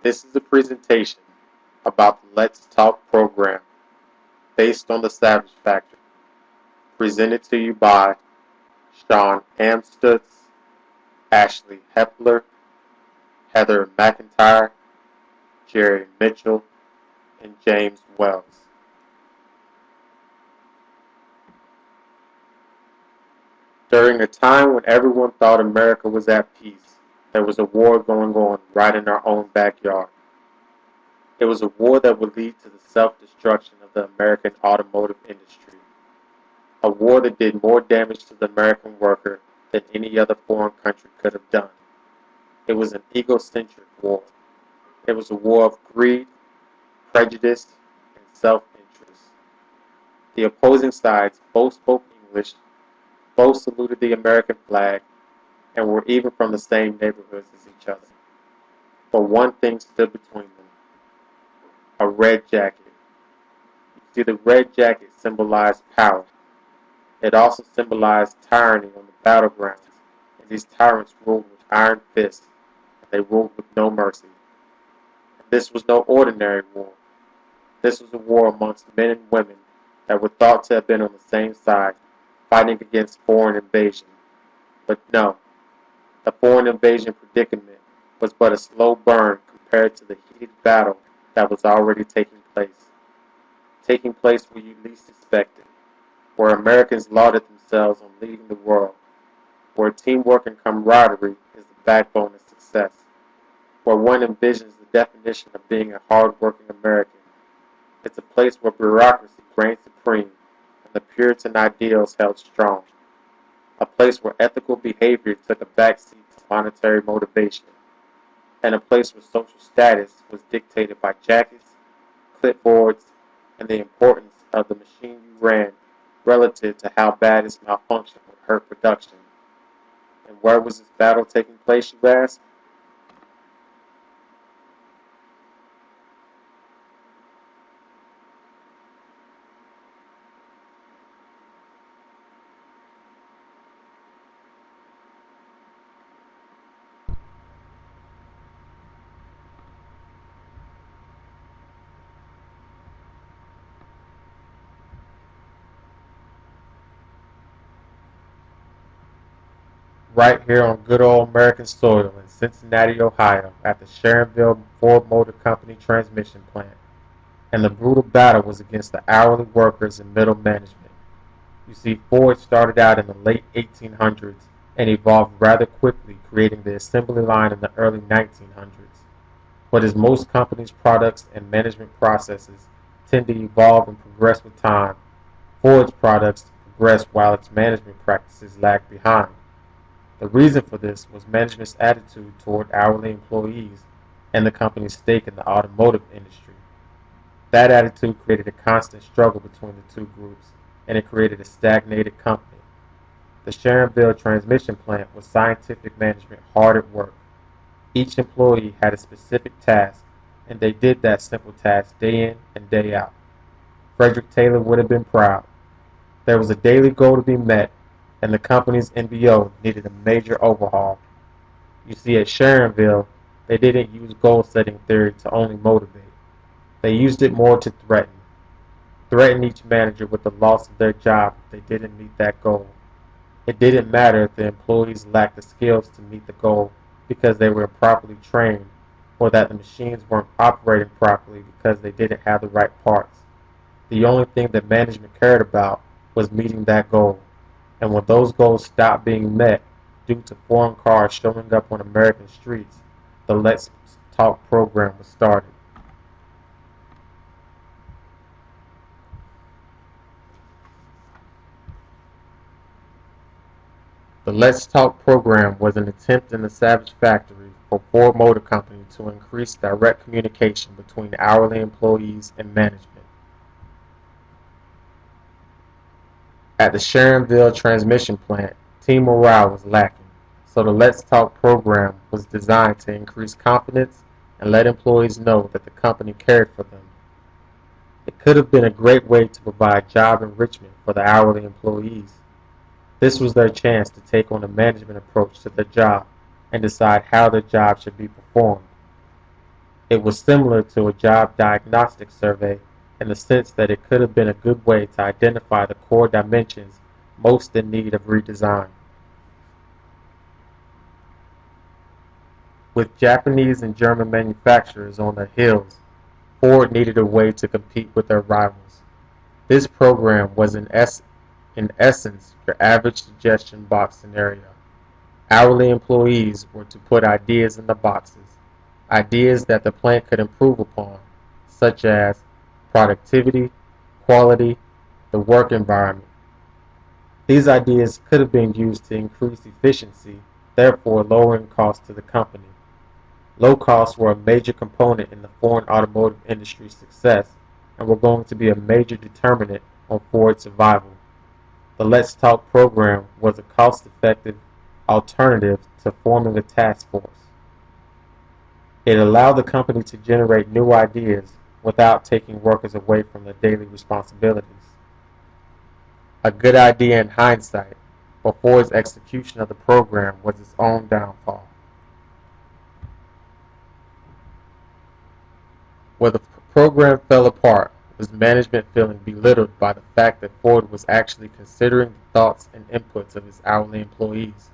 This is a presentation about the Let's Talk program based on the Savage Factor, presented to you by Sean Amstutz, Ashley Hepler, Heather McIntyre, Jerry Mitchell, and James Wells. During a time when everyone thought America was at peace, there was a war going on right in our own backyard. It was a war that would lead to the self-destruction of the American automotive industry. A war that did more damage to the American worker than any other foreign country could have done. It was an egocentric war. It was a war of greed, prejudice, and self-interest. The opposing sides both spoke English, both saluted the American flag, and were even from the same neighborhoods as each other. But one thing stood between them: a red jacket. You see, the red jacket symbolized power. It also symbolized tyranny on the battlegrounds, and these tyrants ruled with iron fists, and they ruled with no mercy. And this was no ordinary war. This was a war amongst men and women that were thought to have been on the same side, fighting against foreign invasion. But no, the foreign invasion predicament was but a slow burn compared to the heated battle that was already taking place where you least expected, where Americans lauded themselves on leading the world, where teamwork and camaraderie is the backbone of success, where one envisions the definition of being a hard-working American. It's a place where bureaucracy reigned supreme and the Puritan ideals held strong, a place where ethical behavior took a backseat to monetary motivation, and a place where social status was dictated by jackets, clipboards, and the importance of the machine you ran relative to how bad its malfunction would hurt production. And where was this battle taking place, you ask? Right here on good old American soil in Cincinnati, Ohio, at the Sharonville Ford Motor Company transmission plant. And the brutal battle was against the hourly workers and middle management. You see, Ford started out in the late 1800s and evolved rather quickly, creating the assembly line in the early 1900s. But as most companies' products and management processes tend to evolve and progress with time, Ford's products progressed while its management practices lagged behind. The reason for this was management's attitude toward hourly employees and the company's stake in the automotive industry. That attitude created a constant struggle between the two groups, and it created a stagnated company. The Sharonville transmission plant was scientific management hard at work. Each employee had a specific task, and they did that simple task day in and day out. Frederick Taylor would have been proud. There was a daily goal to be met, and the company's NBO needed a major overhaul. You see, at Sharonville, they didn't use goal-setting theory to only motivate. They used it more to threaten each manager with the loss of their job if they didn't meet that goal. It didn't matter if the employees lacked the skills to meet the goal because they were improperly trained, or that the machines weren't operating properly because they didn't have the right parts. The only thing that management cared about was meeting that goal. And when those goals stopped being met due to foreign cars showing up on American streets, the Let's Talk program was started. The Let's Talk program was an attempt in the Savage Factory for Ford Motor Company to increase direct communication between hourly employees and management. At the Sharonville transmission plant, team morale was lacking, so the Let's Talk program was designed to increase confidence and let employees know that the company cared for them. It could have been a great way to provide job enrichment for the hourly employees. This was their chance to take on a management approach to their job and decide how their job should be performed. It was similar to a job diagnostic survey in the sense that it could have been a good way to identify the core dimensions most in need of redesign. With Japanese and German manufacturers on their heels, Ford needed a way to compete with their rivals. This program was in essence your average suggestion box scenario. Hourly employees were to put ideas in the boxes, ideas that the plant could improve upon, such as productivity, quality, the work environment. These ideas could have been used to increase efficiency, therefore lowering costs to the company. Low costs were a major component in the foreign automotive industry's success and were going to be a major determinant on Ford's survival. The Let's Talk program was a cost-effective alternative to forming a task force. It allowed the company to generate new ideas without taking workers away from their daily responsibilities. A good idea in hindsight, but Ford's execution of the program was its own downfall. Where the program fell apart was management feeling belittled by the fact that Ford was actually considering the thoughts and inputs of his hourly employees.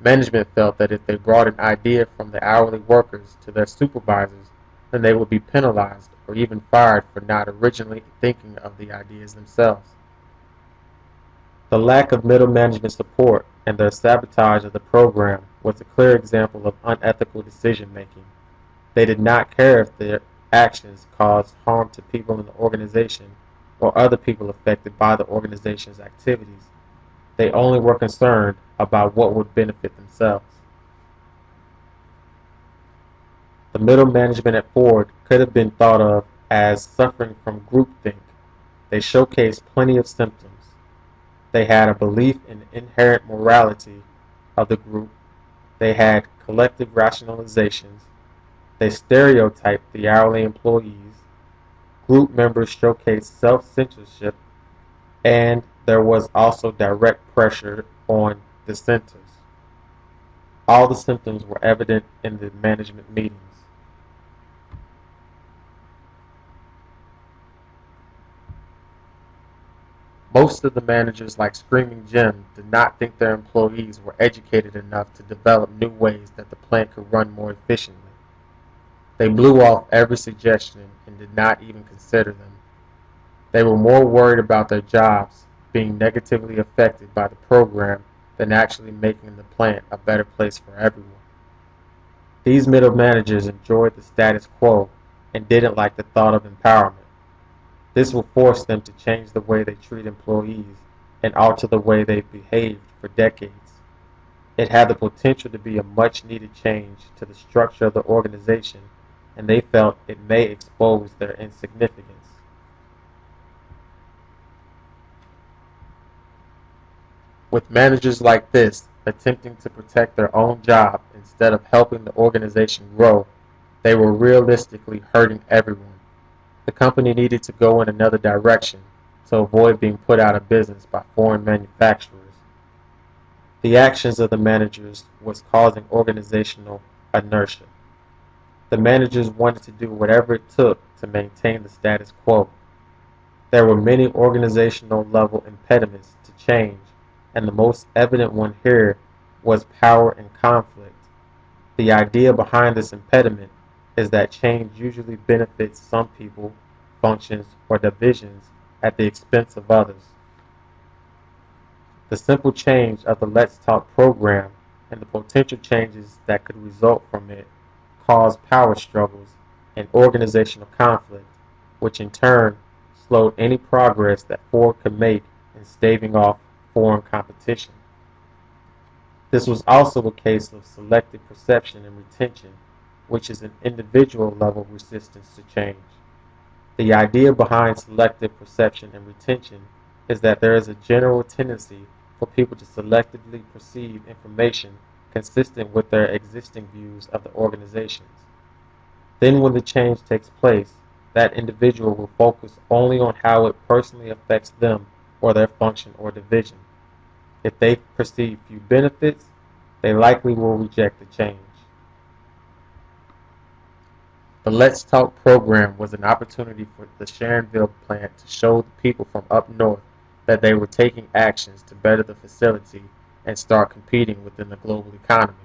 Management felt that if they brought an idea from the hourly workers to their supervisors, then they would be penalized or even fired for not originally thinking of the ideas themselves. The lack of middle management support and their sabotage of the program was a clear example of unethical decision making. They did not care if their actions caused harm to people in the organization or other people affected by the organization's activities. They only were concerned about what would benefit themselves. The middle management at Ford could have been thought of as suffering from groupthink. They showcased plenty of symptoms. They had a belief in the inherent morality of the group. They had collective rationalizations. They stereotyped the hourly employees. Group members showcased self-censorship, and there was also direct pressure on dissenters. All the symptoms were evident in the management meetings. Most of the managers, like Screaming Jim, did not think their employees were educated enough to develop new ways that the plant could run more efficiently. They blew off every suggestion and did not even consider them. They were more worried about their jobs being negatively affected by the program than actually making the plant a better place for everyone. These middle managers enjoyed the status quo and didn't like the thought of empowerment. This will force them to change the way they treat employees and alter the way they've behaved for decades. It had the potential to be a much-needed change to the structure of the organization, and they felt it may expose their insignificance. With managers like this attempting to protect their own job instead of helping the organization grow, they were realistically hurting everyone. The company needed to go in another direction to avoid being put out of business by foreign manufacturers. The actions of the managers was causing organizational inertia. The managers wanted to do whatever it took to maintain the status quo. There were many organizational level impediments to change, and the most evident one here was power and conflict. The idea behind this impediment is that change usually benefits some people, functions, or divisions at the expense of others. The simple change of the Let's Talk program and the potential changes that could result from it caused power struggles and organizational conflict, which in turn slowed any progress that Ford could make in staving off foreign competition. This was also a case of selective perception and retention, which is an individual level resistance to change. The idea behind selective perception and retention is that there is a general tendency for people to selectively perceive information consistent with their existing views of the organizations. Then when the change takes place, that individual will focus only on how it personally affects them or their function or division. If they perceive few benefits, they likely will reject the change. The Let's Talk program was an opportunity for the Sharonville plant to show the people from up north that they were taking actions to better the facility and start competing within the global economy.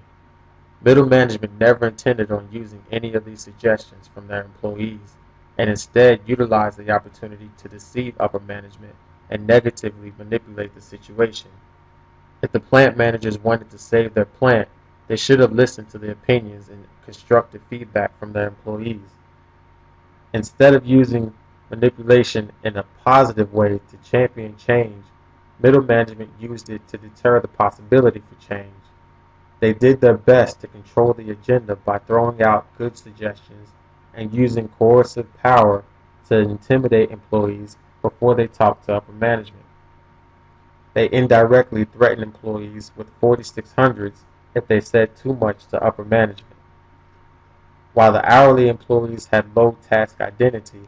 Middle management never intended on using any of these suggestions from their employees, and instead utilized the opportunity to deceive upper management and negatively manipulate the situation. If the plant managers wanted to save their plant, they should have listened to the opinions and constructive feedback from their employees. Instead of using manipulation in a positive way to champion change, middle management used it to deter the possibility for change. They did their best to control the agenda by throwing out good suggestions and using coercive power to intimidate employees before they talked to upper management. They indirectly threatened employees with 4600s if they said too much to upper management. While the hourly employees had low task identity,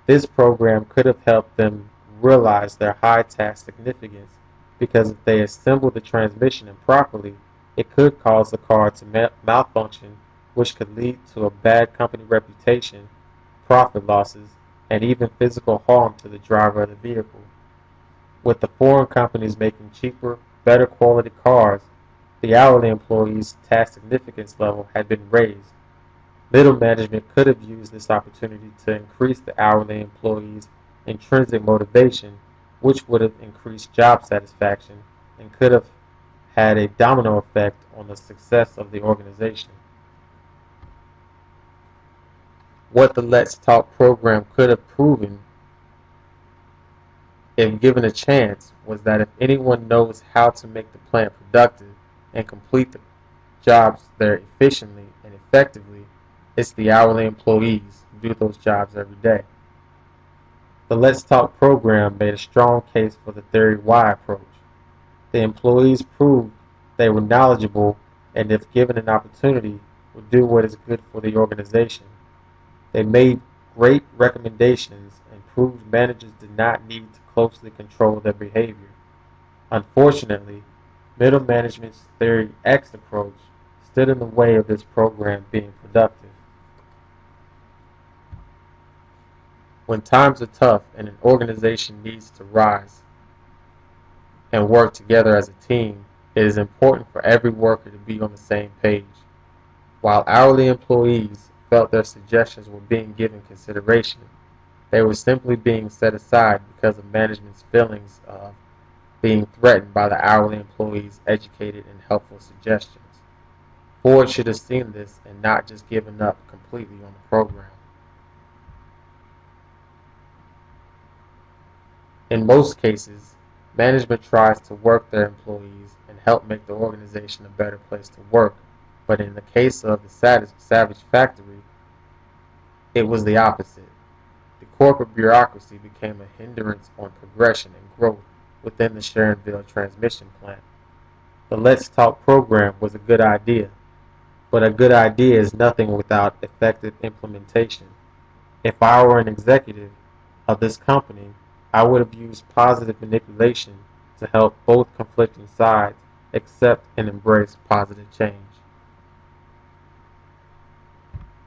this program could have helped them realize their high task significance, because if they assembled the transmission improperly, it could cause the car to malfunction, which could lead to a bad company reputation, profit losses, and even physical harm to the driver of the vehicle. With the foreign companies making cheaper, better quality cars, the hourly employees' task significance level had been raised. Middle management could have used this opportunity to increase the hourly employees' intrinsic motivation, which would have increased job satisfaction and could have had a domino effect on the success of the organization. What the Let's Talk program could have proven, if given a chance, was that if anyone knows how to make the plant productive and complete the jobs there efficiently and effectively, it's the hourly employees who do those jobs every day. The Let's Talk program made a strong case for the Theory Y approach. The employees proved they were knowledgeable and, if given an opportunity, would do what is good for the organization. They made great recommendations and proved managers did not need to closely control their behavior. Unfortunately, middle management's Theory X approach stood in the way of this program being productive. When times are tough and an organization needs to rise and work together as a team, it is important for every worker to be on the same page. While hourly employees felt their suggestions were being given consideration, they were simply being set aside because of management's feelings of being threatened by the hourly employees' educated and helpful suggestions. Ford should have seen this and not just given up completely on the program. In most cases, management tries to work their employees and help make the organization a better place to work, but in the case of the Savage Factory, it was the opposite. The corporate bureaucracy became a hindrance on progression and growth within the Sharonville transmission plant. The Let's Talk program was a good idea, but a good idea is nothing without effective implementation. If I were an executive of this company, I would have used positive manipulation to help both conflicting sides accept and embrace positive change.